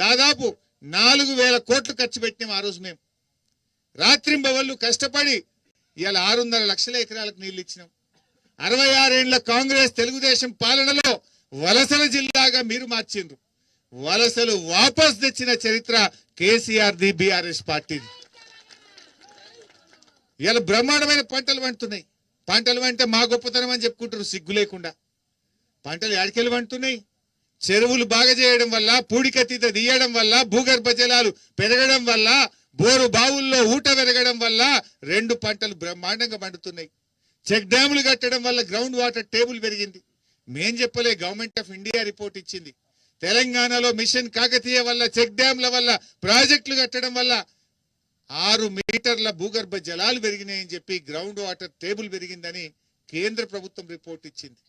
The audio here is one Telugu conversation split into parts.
దాదాపు 4,000 కోట్లు ఖర్చు పెట్టినాం ఆ రోజు. మేము రాత్రింబవళ్ళు కష్టపడి ఇవాళ 6.5 లక్షల ఎకరాలకు నీళ్లు ఇచ్చినాం. 66 ఏళ్ల కాంగ్రెస్ తెలుగుదేశం పాలనలో వలసల జిల్లాగా మీరు మార్చిండ్రు. వలసలు వాపస్ తెచ్చిన చరిత్ర కేసీఆర్ ది, బీఆర్ఎస్ పార్టీది. ఇవాళ బ్రహ్మాండమైన పంటలు వండుతున్నాయి. పంటలు వంటే మా గొప్పతనం అని చెప్పుకుంటారు సిగ్గు లేకుండా. పంటలు ఎడకెళ్ళి వండుతున్నాయి. చెరువులు బాగా చేయడం వల్ల, పూడికతీత తీయడం వల్ల, భూగర్భ జలాలు పెరగడం వల్ల, బోరు బావుల్లో ఊట పెరగడం వల్ల 2 పంటలు బ్రహ్మాండంగా పండుతున్నాయి. చెక్ డ్యాములు కట్టడం వల్ల గ్రౌండ్ వాటర్ టేబుల్ పెరిగింది. మేం చెప్పలే, గవర్నమెంట్ ఆఫ్ ఇండియా రిపోర్ట్ ఇచ్చింది. తెలంగాణలో మిషన్ కాకతీయ వల్ల, చెక్ డ్యాంల వల్ల, ప్రాజెక్టులు కట్టడం వల్ల 6 మీటర్ల భూగర్భ జలాలు పెరిగినాయని చెప్పి గ్రౌండ్ వాటర్ టేబుల్ పెరిగిందని కేంద్ర ప్రభుత్వం రిపోర్ట్ ఇచ్చింది.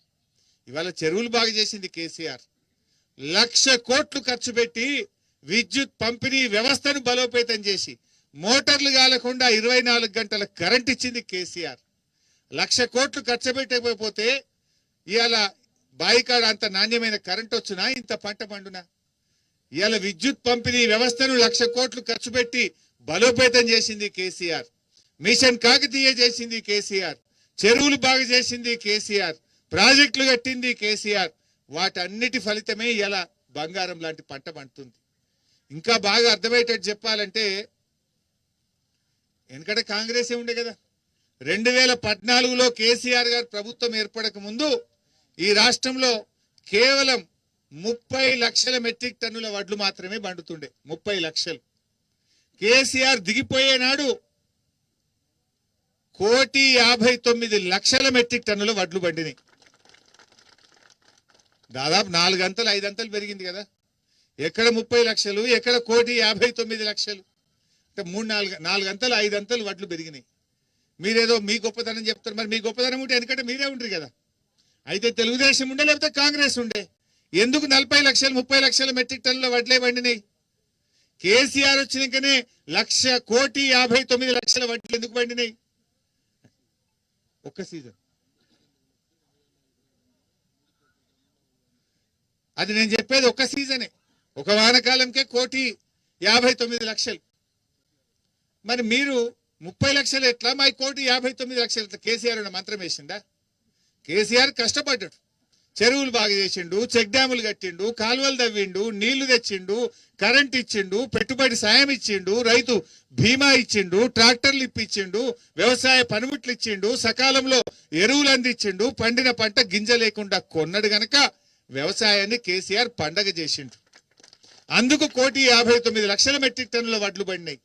ఇవాళ చెరువులు బాగా చేసింది కేసీఆర్. 1,00,000 కోట్లు ఖర్చు పెట్టి విద్యుత్ పంపిణీ వ్యవస్థను బలోపేతం చేసి మోటార్లు కాలకుండా 24 గంటల కరెంట్ ఇచ్చింది కేసీఆర్. 1,00,000 కోట్లు ఖర్చు పెట్టకపోతే ఇవాళ బాయికాడ అంత నాణ్యమైన కరెంట్ వచ్చునా, ఇంత పంట పండునా? ఇవాళ విద్యుత్ పంపిణీ వ్యవస్థను 1,00,000 కోట్లు ఖర్చు పెట్టి బలోపేతం చేసింది కేసీఆర్. మిషన్ కాకతీయ చేసింది కేసీఆర్. చెరువులు బాగా చేసింది కేసీఆర్. ప్రాజెక్టులు కట్టింది కేసీఆర్. వాటన్నిటి ఫలితమే ఇలా బంగారం లాంటి పంట పండుతుంది. ఇంకా బాగా అర్థమయ్యేటట్టు చెప్పాలంటే, ఎందుకంటే కాంగ్రెసే ఉండే కదా. 2014లో కేసీఆర్ గారు ప్రభుత్వం ఏర్పడక ముందు ఈ రాష్ట్రంలో కేవలం 30 లక్షల మెట్రిక్ టన్నుల వడ్లు మాత్రమే పండుతుండే. 30 లక్షలు. కేసీఆర్ దిగిపోయే నాడు 1,59,00,000 మెట్రిక్ టన్నుల వడ్లు పండినాయి. దాదాపు 4 అంతలు 5 అంతలు పెరిగింది కదా. ఎక్కడ 30 లక్షలు, ఎక్కడ 1,59,00,000? అంటే 4 అంతలు 5 అంతలు వడ్లు పెరిగినాయి. మీరేదో మీ గొప్పతనం చెప్తారు. మరి మీ గొప్పతనం ఉంటే ఎందుకంటే మీరే ఉంటారు కదా. అయితే తెలుగుదేశం ఉండే, లేకపోతే కాంగ్రెస్ ఉండే. ఎందుకు 40 లక్షలు 30 లక్షల మెట్రిక్ టన్నుల వడ్లే పండినాయి? కేసీఆర్ వచ్చినాకనే 1,59,00,000 వడ్లు ఎందుకు పండినాయి? ఒక్క సీజన్. అది నేను చెప్పేది ఒక్క సీజనే. ఒక వానకాలంకే 1,59,00,000. మరి మీరు 30 లక్షలు ఎట్లా, మా 1,59,00,000 ఎట్లా? కేసీఆర్ మంత్రం వేసిందా? కేసీఆర్ కష్టపడ్డాడు. చెరువులు బాగా చేసిండు, చెక్ డ్యాములు కట్టిండు, కాలువలు తవ్విండు, నీళ్లు తెచ్చిండు, కరెంట్ ఇచ్చిండు, పెట్టుబడి సాయం ఇచ్చిండు, రైతు బీమా ఇచ్చిండు, ట్రాక్టర్లు ఇప్పించిండు, వ్యవసాయ పనిముట్లు ఇచ్చిండు, సకాలంలో ఎరువులు అందించిండు, పండిన పంట గింజ లేకుండా కొన్నడు గనక వ్యవసాయాన్ని కేసీఆర్ పండగ చేసిండు. అందుకు 1,59,00,000 మెట్రిక్ టన్నుల వడ్లు పడినాయి.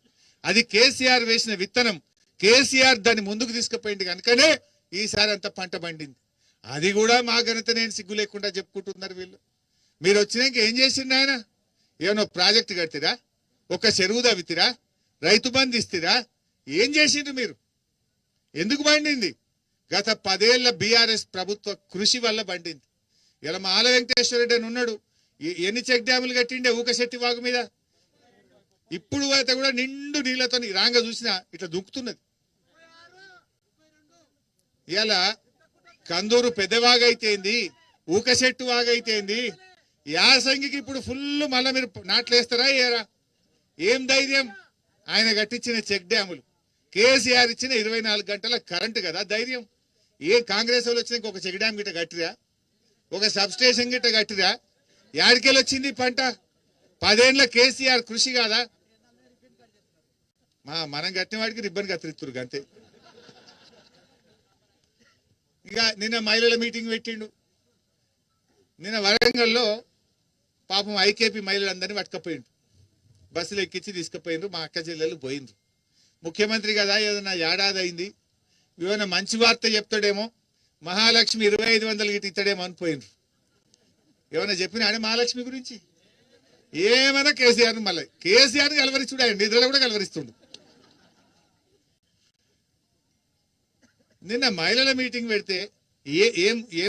అది కేసీఆర్ వేసిన విత్తనం. కేసీఆర్ దాన్ని ముందుకు తీసుకుపోయింది కనుకనే ఈసారి అంత పంట పండింది. అది కూడా మా ఘనత నేను సిగ్గు లేకుండా చెప్పుకుంటున్నారు వీళ్ళు. మీరు వచ్చినాక ఏం చేసిండు ఆయన? ఏమన్నా ప్రాజెక్టు కట్టిరా? ఒక చెరువు తవ్వితిరా? రైతు బంధు ఇస్తారా? ఏం చేసిండ్రు మీరు? ఎందుకు పండింది? గత 10 ఏళ్ల బీఆర్ఎస్ ప్రభుత్వ కృషి వల్ల పండింది. ఇలా మా ఆల వెంకటేశ్వర రెడ్డి అని ఉన్నాడు. ఎన్ని చెక్ డ్యాములు కట్టిండే ఊకశెట్టి వాగు మీద. ఇప్పుడు అయితే కూడా నిండు నీళ్లతో రాంగ చూసినా ఇట్లా దుక్కుతున్నది. ఇలా కందూరు పెద్దవాగైతేంది, ఊకశెట్టు వాగైతేంది, యాసంగికి ఇప్పుడు ఫుల్ మళ్ళా మీరు నాట్లేస్తారా ఏరా? ఏం ధైర్యం? ఆయన కట్టించిన చెక్ డ్యాములు, కేసీఆర్ ఇచ్చిన 24 గంటల కరెంటు కదా ధైర్యం. ఏ కాంగ్రెస్ వాళ్ళు వచ్చినాక ఒక చెక్ డ్యామ్ గిట్ట కట్టిరా? ఒక సబ్ స్టేషన్ గిట్ట కట్టిరా? యాడికెళ్ళి వచ్చింది పంట? 10 ఏళ్ల కేసీఆర్ కృషి కాదా? మనం కట్టిన వాడికి రిబ్బన్ కత్తిరిస్తురు అంతే. ఇక నిన్న మహిళల మీటింగ్ పెట్టిండు. నిన్న వరంగల్లో పాపం ఐకేపీ మహిళలందరినీ పట్టుకపోయిండు. బస్సులు ఎక్కించి తీసుకుపోయిండ్రు. మా అక్క చెల్లెలు పోయిండ్రు. ముఖ్యమంత్రి కదా, ఏదైనా ఏడాది అయింది, ఏమైనా మంచి వార్త చెప్తాడేమో, మహాలక్ష్మి 2,500 గిట్ట ఇస్తాడేమో అని పోయిండ్రు. ఏమైనా చెప్పినా ఆయన మహాలక్ష్మి గురించి? ఏమైనా కేసీఆర్ మళ్ళీ కేసీఆర్ని కలవరిస్తుడు. ఆయన నిధులు కూడా కలవరిస్తుండు. నిన్న మహిళల మీటింగ్ పెడితే ఏం